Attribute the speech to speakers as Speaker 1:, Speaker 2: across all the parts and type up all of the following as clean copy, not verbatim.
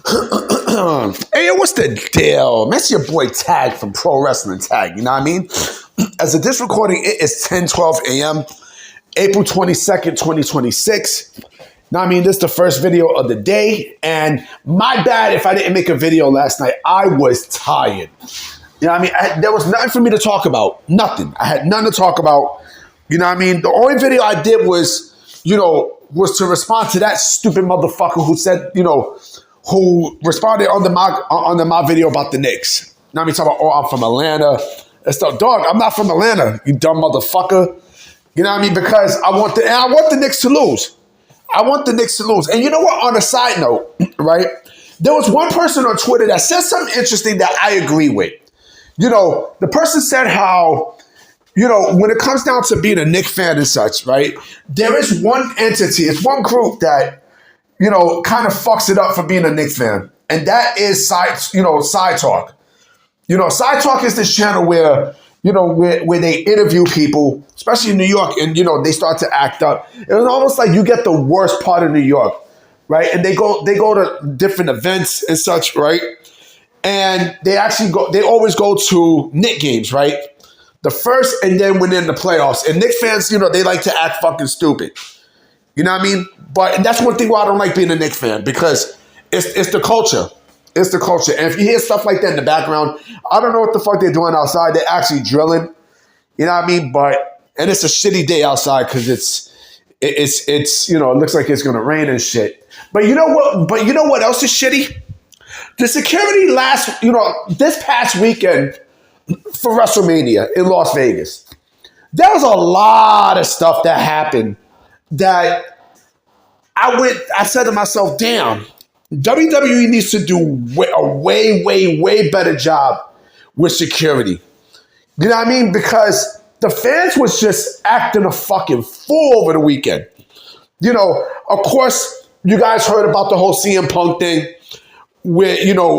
Speaker 1: Hey, what's the deal? That's your boy Tag from Pro Wrestling Tag, you know what I mean? As of this recording, it is 10:12 a.m., April 22nd, 2026. Now, I mean, this is the first video of the day, and my bad if I didn't make a video last night. I was tired. You know what I mean? There was nothing for me to talk about. Nothing. I had nothing to talk about. You know what I mean? The only video I did was to respond to that stupid motherfucker who said, who responded on my video about the Knicks. Now I mean, talking about, oh, I'm from Atlanta. It's the dog. I'm not from Atlanta, you dumb motherfucker. You know what I mean? Because I want the Knicks to lose. I want the Knicks to lose. And you know what? On a side note, right? There was one person on Twitter that said something interesting that I agree with. The person said how, when it comes down to being a Knicks fan and such, right? There is one entity, it's one group that, kind of fucks it up for being a Knicks fan. And that is Side Talk. Side Talk is this channel where, where they interview people, especially in New York, and, they start to act up. It's almost like you get the worst part of New York, right? And they go to different events and such, right? And they always go to Knicks games, right? The first, and then when they're in the playoffs. And Knicks fans, they like to act fucking stupid. You know what I mean? And that's one thing why I don't like being a Knicks fan, because it's the culture. It's the culture. And if you hear stuff like that in the background, I don't know what the fuck they're doing outside. They're actually drilling. You know what I mean? And it's a shitty day outside because it looks like it's gonna rain and shit. But you know what else is shitty? The security this past weekend for WrestleMania in Las Vegas, there was a lot of stuff that happened that I said to myself, damn, WWE needs to do a way, way, way better job with security. You know what I mean? Because the fans was just acting a fucking fool over the weekend. Of course, you guys heard about the whole CM Punk thing, where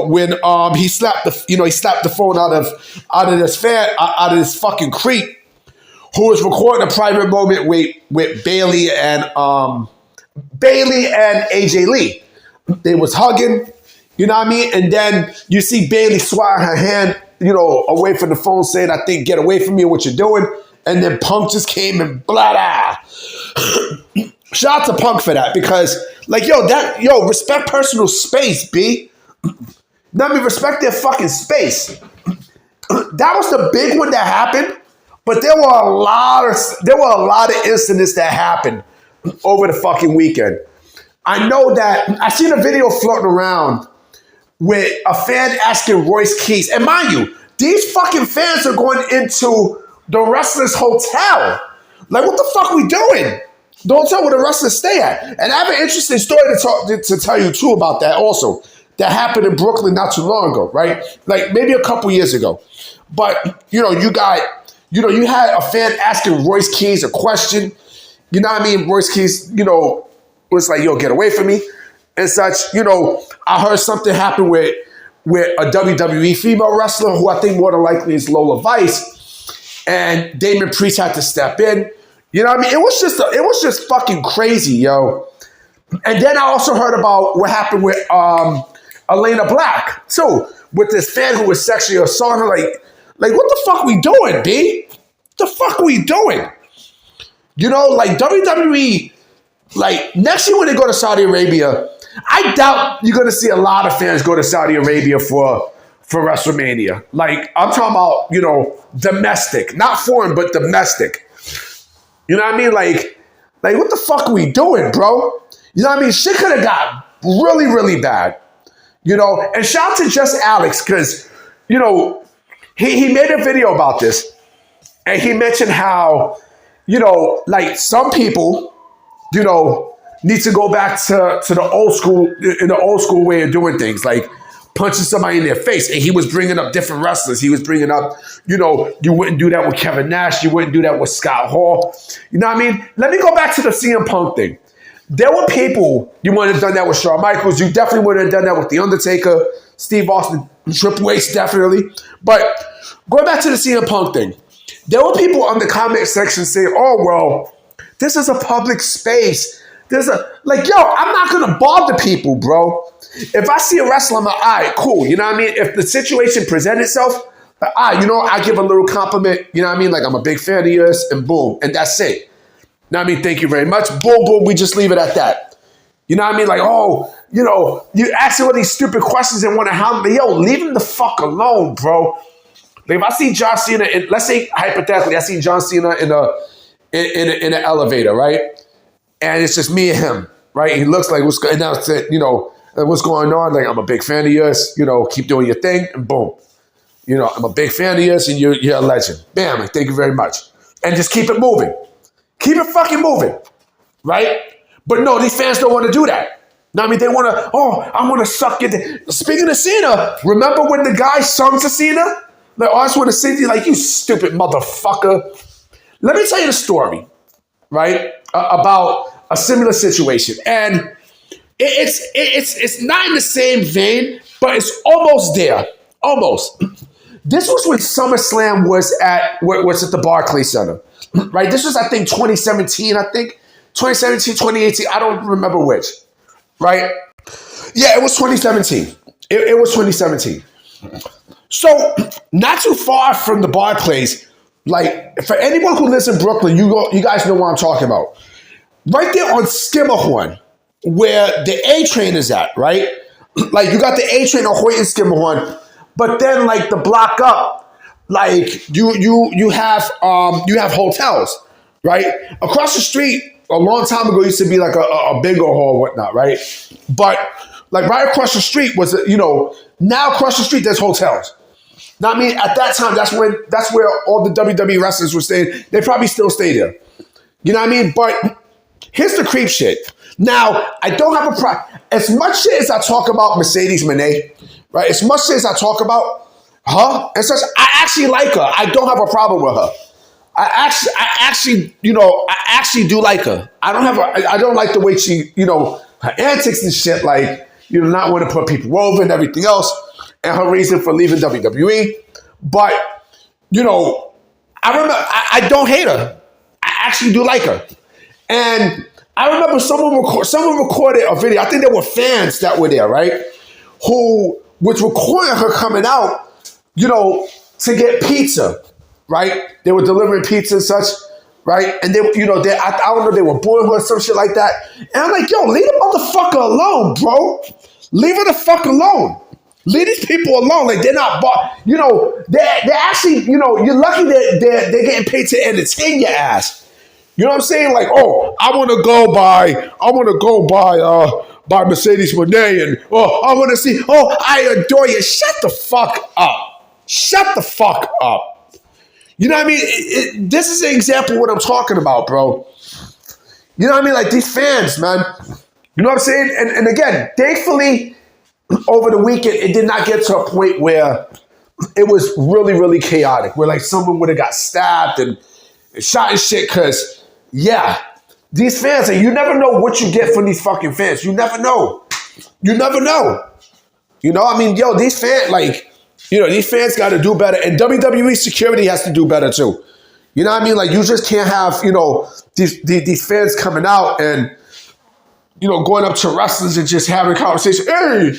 Speaker 1: when he slapped the phone out of this fucking creep who was recording a private moment with Bayley and AJ Lee. They was hugging, you know what I mean? And then you see Bayley swatting her hand, away from the phone saying, I think, get away from me, what you're doing. And then Punk just came and blah, blah. Shout out to Punk for that, because respect personal space, B. Let me respect their fucking space. That was the big one that happened, but there were a lot of incidents that happened over the fucking weekend. I know that I seen a video floating around with a fan asking Royce Keys, and mind you, these fucking fans are going into the wrestlers' hotel. Like, what the fuck we doing? The hotel where the wrestlers stay at. And I have an interesting story to tell you too about that also. That happened in Brooklyn not too long ago, right? Like maybe a couple years ago. But, you had a fan asking Royce Keys a question. You know what I mean? Royce Keys, was like, yo, get away from me and such. I heard something happen with a WWE female wrestler who I think more than likely is Lola Vice. And Damon Priest had to step in. You know what I mean? It was just fucking crazy, yo. And then I also heard about what happened with Elena Black, too, with this fan who was sexually assaulting her. Like, what the fuck we doing, B? What the fuck we doing? WWE, next year when they go to Saudi Arabia, I doubt you're going to see a lot of fans go to Saudi Arabia for WrestleMania. I'm talking about, domestic. Not foreign, but domestic. You know what I mean? Like what the fuck are we doing, bro? You know what I mean? Shit could have got really, really bad. And shout out to Just Alex, because, he made a video about this. And he mentioned how, some people, need to go back to the old school way of doing things, like punching somebody in their face. And he was bringing up different wrestlers. He was bringing up, you wouldn't do that with Kevin Nash. You wouldn't do that with Scott Hall. You know what I mean? Let me go back to the CM Punk thing. There were people, you would have done that with Shawn Michaels. You definitely would have done that with The Undertaker, Steve Austin, Triple H, definitely. But going back to the CM Punk thing, there were people on the comment section saying, oh, well, this is a public space. I'm not going to bother people, bro. If I see a wrestler, I'm like, all right, cool. You know what I mean? If the situation presents itself, I give a little compliment. You know what I mean? Like, I'm a big fan of yours, and boom, and that's it. You know what I mean? Thank you very much. Boom, boom. We just leave it at that. You know what I mean? Like, you asking all these stupid questions and want to help me. Yo, leave him the fuck alone, bro. Like, if I see John Cena, let's say hypothetically, I see John Cena in an elevator, right? And it's just me and him, right? He looks like what's going on. What's going on? Like, I'm a big fan of yours. Keep doing your thing, and boom. I'm a big fan of yours, and you're a legend. Bam, like, thank you very much. And just keep it moving. Keep it fucking moving, right? But no, these fans don't want to do that. No, I mean, they want to, I want to suck it. Speaking of Cena, remember when the guy sung to Cena? Like, I just want to sing to you, like, you stupid motherfucker. Let me tell you the story, right, about a similar situation. And it's not in the same vein, but it's almost there. Almost. This was when SummerSlam was at the Barclays Center, right? This was, I think, 2017, 2018, I don't remember which, right? Yeah, it was 2017. It was 2017. So, not too far from the Barclays, like, for anyone who lives in Brooklyn, you guys know what I'm talking about. Right there on Skimmerhorn, where the A train is at, right? Like, you got the A train on Hoyt and Skimmerhorn, but then, like, the block up, like, you have hotels, right? Across the street, a long time ago, used to be like a bigger hall or whatnot, right? But like right across the street was, now across the street there's hotels. Now, I mean, at that time, that's where all the WWE wrestlers were staying. They probably still stay there. You know what I mean? But here's the creep shit. Now, I don't have a problem. As much shit as I talk about Mercedes Moné, right? As much shit as I talk about her, and such, I actually like her. I don't have a problem with her. I actually do like her. I don't like the way she, her antics and shit, like, not want to put people over and everything else, and her reason for leaving WWE. But, I remember, I don't hate her. I actually do like her. And I remember someone recorded a video. I think there were fans that were there, right? Who was recording her coming out, to get pizza. Right? They were delivering pizza and such, right? And they, I don't know, they were boring her or some shit like that. And I'm like, yo, leave the motherfucker alone, bro. Leave her the fuck alone. Leave these people alone. Like, they're not, they're actually, you're lucky that they're getting paid to entertain your ass. You know what I'm saying? Like, I want to go by Mercedes Moné, and I want to see, I adore you. Shut the fuck up. Shut the fuck up. You know what I mean? This is an example of what I'm talking about, bro. You know what I mean? Like, these fans, man. You know what I'm saying? And again, thankfully, over the weekend, it did not get to a point where it was really, really chaotic, where, like, someone would have got stabbed and shot and shit, because, yeah, these fans, and you never know what you get from these fucking fans. You never know. You never know. I mean, yo, these fans, like, these fans got to do better. And WWE security has to do better too. You know what I mean? Like, you just can't have, these fans coming out and, going up to wrestlers and just having a conversation. Hey,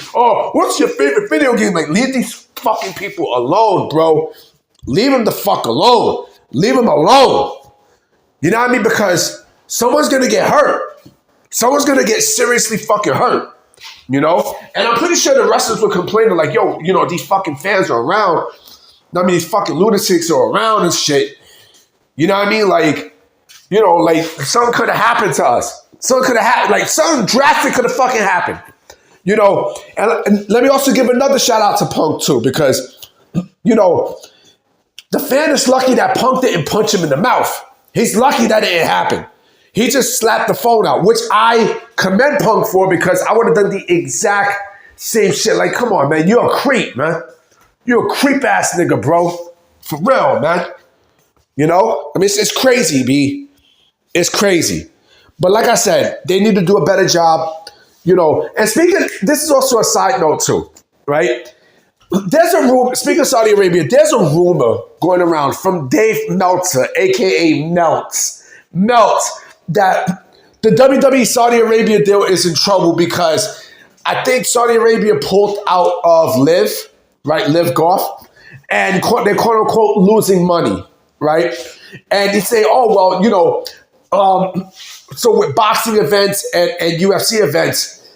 Speaker 1: what's your favorite video game? Like, leave these fucking people alone, bro. Leave them the fuck alone. Leave them alone. You know what I mean? Because someone's going to get hurt. Someone's going to get seriously fucking hurt. And I'm pretty sure the wrestlers were complaining like, yo, these fucking fans are around. I mean, these fucking lunatics are around and shit. You know what I mean? Like, like something could have happened to us. Something could have happened. Like, something drastic could have fucking happened. And let me also give another shout out to Punk too, because, the fan is lucky that Punk didn't punch him in the mouth. He's lucky that it didn't happen. He just slapped the phone out, which I commend Punk for, because I would have done the exact same shit. Like, come on, man. You're a creep, man. You're a creep-ass nigga, bro. For real, man. I mean, it's crazy, B. It's crazy. But like I said, they need to do a better job, And this is also a side note, too, right? There's a rumor, speaking of Saudi Arabia, there's a rumor going around from Dave Meltzer, a.k.a. Melt, that the WWE Saudi Arabia deal is in trouble because I think Saudi Arabia pulled out of Live, right? Live Golf. And they're quote unquote losing money, right? And they say, oh, well, so with boxing events and UFC events,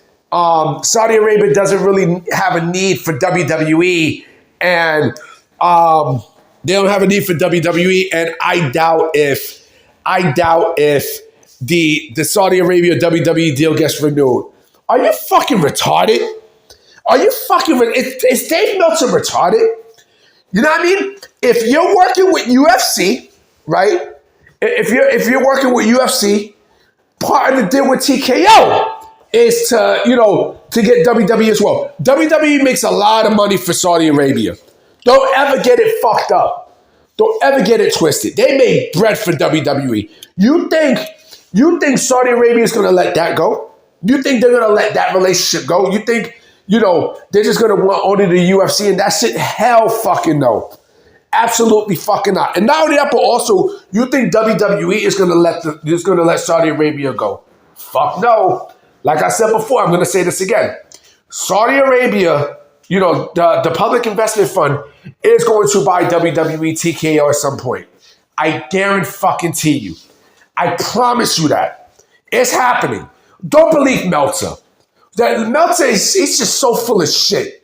Speaker 1: Saudi Arabia doesn't really have a need for WWE, and they don't have a need for WWE. And I doubt if the Saudi Arabia WWE deal gets renewed. Are you fucking retarded? Are you fucking? Is Dave Meltzer retarded? You know what I mean? If you're working with UFC, right? If you're working with UFC, part of the deal with TKO is to get WWE as well. WWE makes a lot of money for Saudi Arabia. Don't ever get it fucked up. Don't ever get it twisted. They made bread for WWE. You think Saudi Arabia is going to let that go? You think they're going to let that relationship go? You think they're just going to want only the UFC and that shit? Hell fucking no. Absolutely fucking not. And not only that, but also, you think WWE is going to let Saudi Arabia go? Fuck no. Like I said before, I'm going to say this again. Saudi Arabia, the public investment fund is going to buy WWE TKO at some point. I guarantee you. I promise you that. It's happening. Don't believe Meltzer. Meltzer, he's just so full of shit.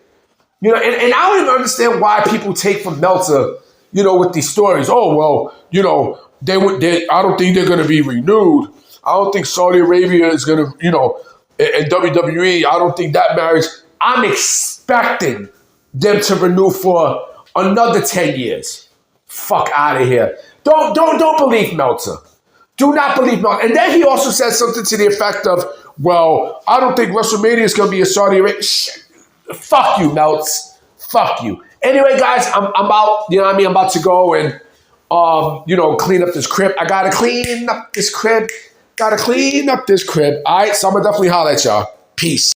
Speaker 1: And I don't even understand why people take from Meltzer, with these stories. Oh, well, I don't think they're going to be renewed. I don't think Saudi Arabia is going to, and WWE, I don't think that marriage. I'm expecting them to renew for another 10 years. Fuck out of here. Don't believe Meltzer. Do not believe Meltzer. And then he also said something to the effect of, well, I don't think WrestleMania is going to be a Saudi Arabia. Fuck you, Meltz. Fuck you. Anyway, guys, I'm out. I'm about to go and, clean up this crib. I got to clean up this crib. All right, so I'm going to definitely holler at y'all. Peace.